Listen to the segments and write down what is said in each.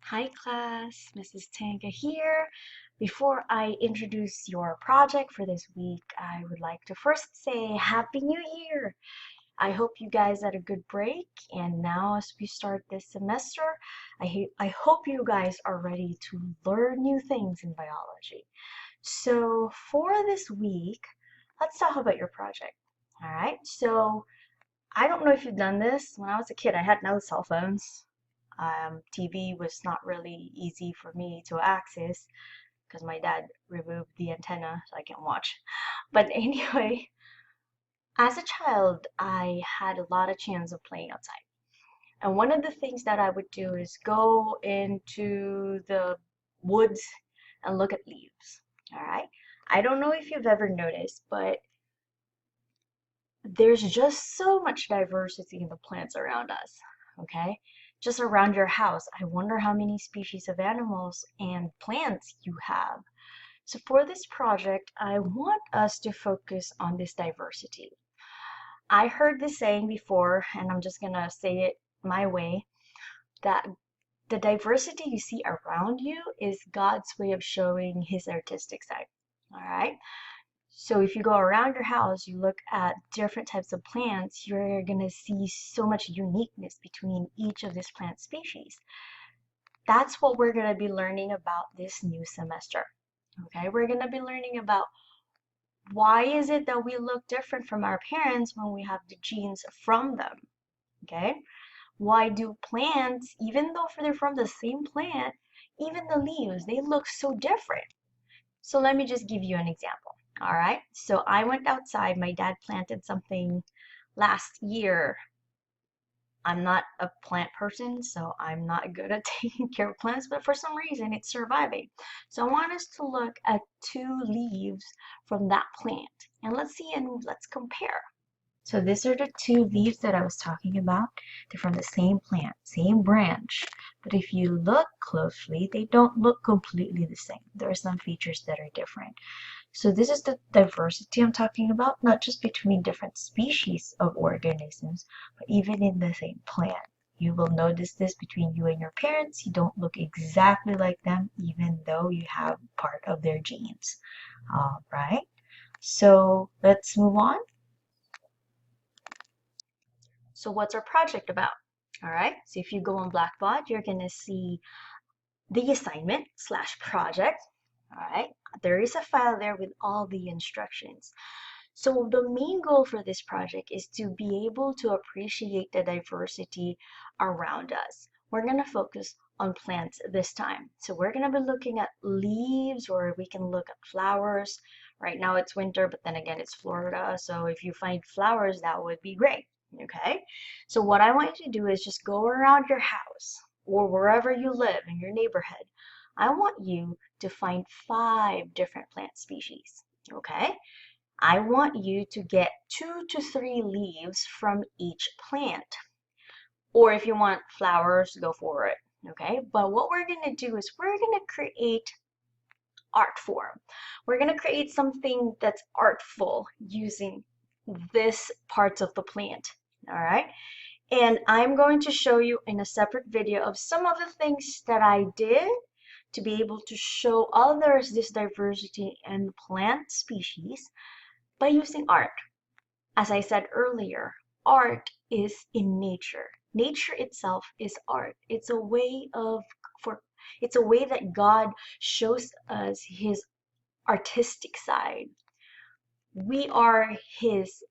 Hi class, Mrs. Tanga here. Before I introduce your project for this week, I would like to first say Happy New Year! I hope you guys had a good break, and now as we start this semester, I hope you guys are ready to learn new things in biology. So for this week, let's talk about your project. Alright, so I don't know if you've done this. When I was a kid, I had no cell phones. TV was not really easy for me to access because my dad removed the antenna so I can watch. But anyway, as a child, I had a lot of chance of playing outside. And one of the things that I would do is go into the woods and look at leaves. All right. I don't know if you've ever noticed, but there's just so much diversity in the plants around us, okay? Just around your house, I wonder how many species of animals and plants you have. So for this project, I want us to focus on this diversity. I heard this saying before, and I'm just gonna say it my way, that the diversity you see around you is God's way of showing his artistic side. All right? So if you go around your house, you look at different types of plants, you're gonna see so much uniqueness between each of these plant species. That's what we're gonna be learning about this new semester. Okay, we're gonna be learning about why is it that we look different from our parents when we have the genes from them. Okay, why do plants, even though they're from the same plant, even the leaves, they look so different? So let me just give you an example. All right. So I went outside. My dad planted something last year. I'm not a plant person, so I'm not good at taking care of plants, but for some reason it's surviving. So I want us to look at two leaves from that plant. And let's see and let's compare. So these are the two leaves that I was talking about. They're from the same plant, same branch. But if you look closely, they don't look completely the same. There are some features that are different. So this is the diversity I'm talking about, not just between different species of organisms, but even in the same plant. You will notice this between you and your parents. You don't look exactly like them, even though you have part of their genes. All right. So let's move on. So what's our project about? All right, so if you go on Blackboard, you're gonna see the assignment slash project. All right, there is a file there with all the instructions. So the main goal for this project is to be able to appreciate the diversity around us. We're gonna focus on plants this time. So we're gonna be looking at leaves, or we can look at flowers. Right now it's winter, but then again it's Florida. So if you find flowers, that would be great. Okay, so what I want you to do is just go around your house or wherever you live in your neighborhood. I want you to find 5 different plant species. Okay, I want you to get 2 to 3 leaves from each plant. Or if you want flowers, go for it. Okay, but what we're gonna do is we're gonna create art form. We're gonna create something that's artful using this parts of the plant. All right, and I'm going to show you in a separate video of some of the things that I did to be able to show others this diversity in plant species by using art. As I said earlier, art is in nature. Nature itself is art. For it's a way that God shows us his artistic side. We are his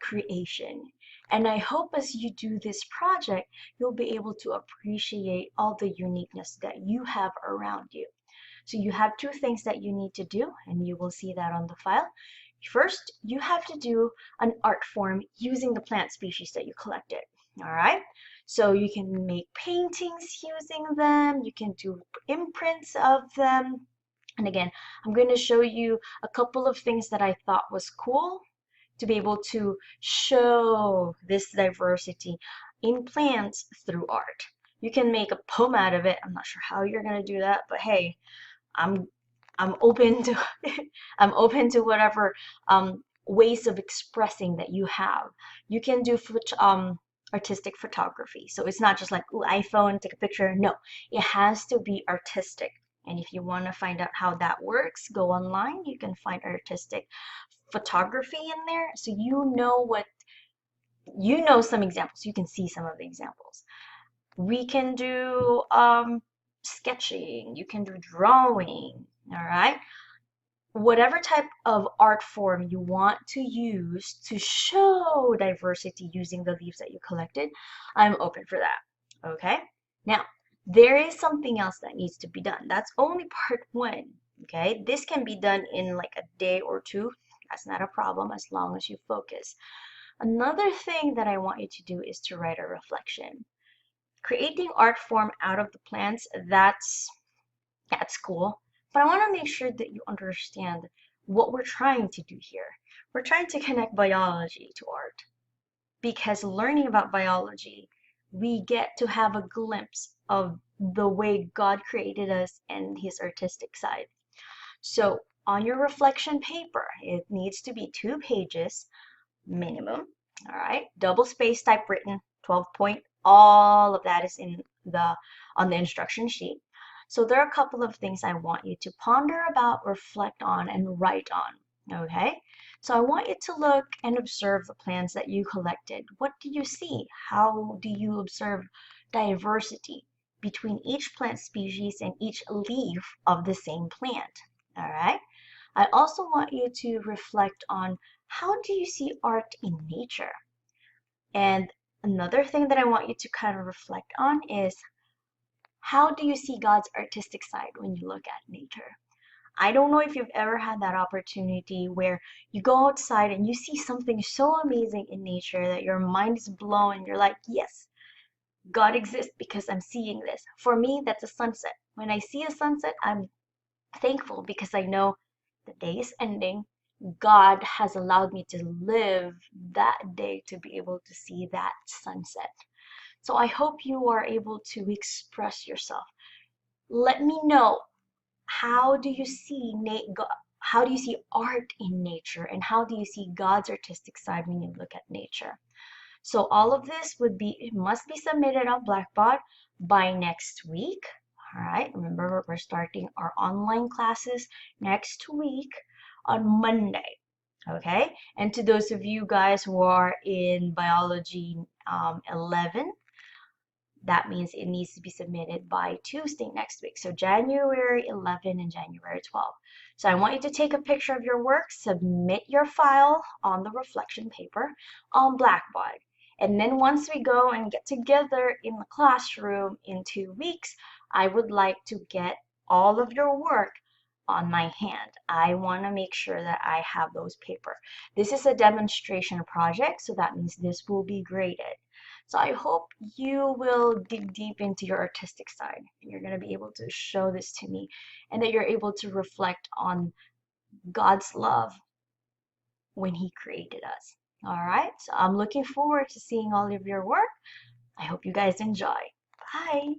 creation. And I hope as you do this project, you'll be able to appreciate all the uniqueness that you have around you. So you have 2 things that you need to do, and you will see that on the file. First, you have to do an art form using the plant species that you collected. All right, so you can make paintings using them, you can do imprints of them. And again, I'm going to show you a couple of things that I thought was cool to be able to show this diversity in plants through art. You can make a poem out of it. I'm not sure how you're going to do that, but hey, I'm I'm open to I'm open to whatever ways of expressing that you have. You can do artistic photography. So it's not just like, ooh, iPhone, take a picture. No, it has to be artistic. And if you want to find out how that works, go online. You can find artistic photography in there. So you know some examples. You can see some of the examples. We can do sketching. You can do drawing. All right. Whatever type of art form you want to use to show diversity using the leaves that you collected, I'm open for that. Okay? Now, there is something else that needs to be done. That's only part one. Okay? This can be done in like a day or two. That's not a problem as long as you focus. Another thing that I want you to do is to write a reflection. Creating art form out of the plants, that's cool. But I want to make sure that you understand what we're trying to do here. We're trying to connect biology to art because learning about biology, we get to have a glimpse of the way God created us and his artistic side. So on your reflection paper, it needs to be 2 pages minimum. All right, double space typewritten, 12 point. All of that is on the instruction sheet. So there are a couple of things I want you to ponder about, reflect on, and write on. Okay? So I want you to look and observe the plants that you collected. What do you see? How do you observe diversity between each plant species and each leaf of the same plant? All right? I also want you to reflect on how do you see art in nature? And another thing that I want you to kind of reflect on is how do you see God's artistic side when you look at nature? I don't know if you've ever had that opportunity where you go outside and you see something so amazing in nature that your mind is blown. You're like, yes, God exists because I'm seeing this. For me, that's a sunset. When I see a sunset, I'm thankful because I know the day is ending. God has allowed me to live that day to be able to see that sunset. So I hope you are able to express yourself. Let me know, how do you see how do you see art in nature, and how do you see God's artistic side when you look at nature? So all of this it must be submitted on Blackbaud by next week. All right, remember we're starting our online classes next week on Monday. Okay, and to those of you guys who are in biology 11, that means it needs to be submitted by Tuesday next week. So January 11 and January 12. So I want you to take a picture of your work, submit your file on the reflection paper on Blackboard. And then once we go and get together in the classroom in 2 weeks, I would like to get all of your work on my hand. I want to make sure that I have those paper. This is a demonstration project, so that means this will be graded. So I hope you will dig deep into your artistic side and you're going to be able to show this to me, and that you're able to reflect on God's love when he created us. All right, so I'm looking forward to seeing all of your work. I hope you guys enjoy. Bye.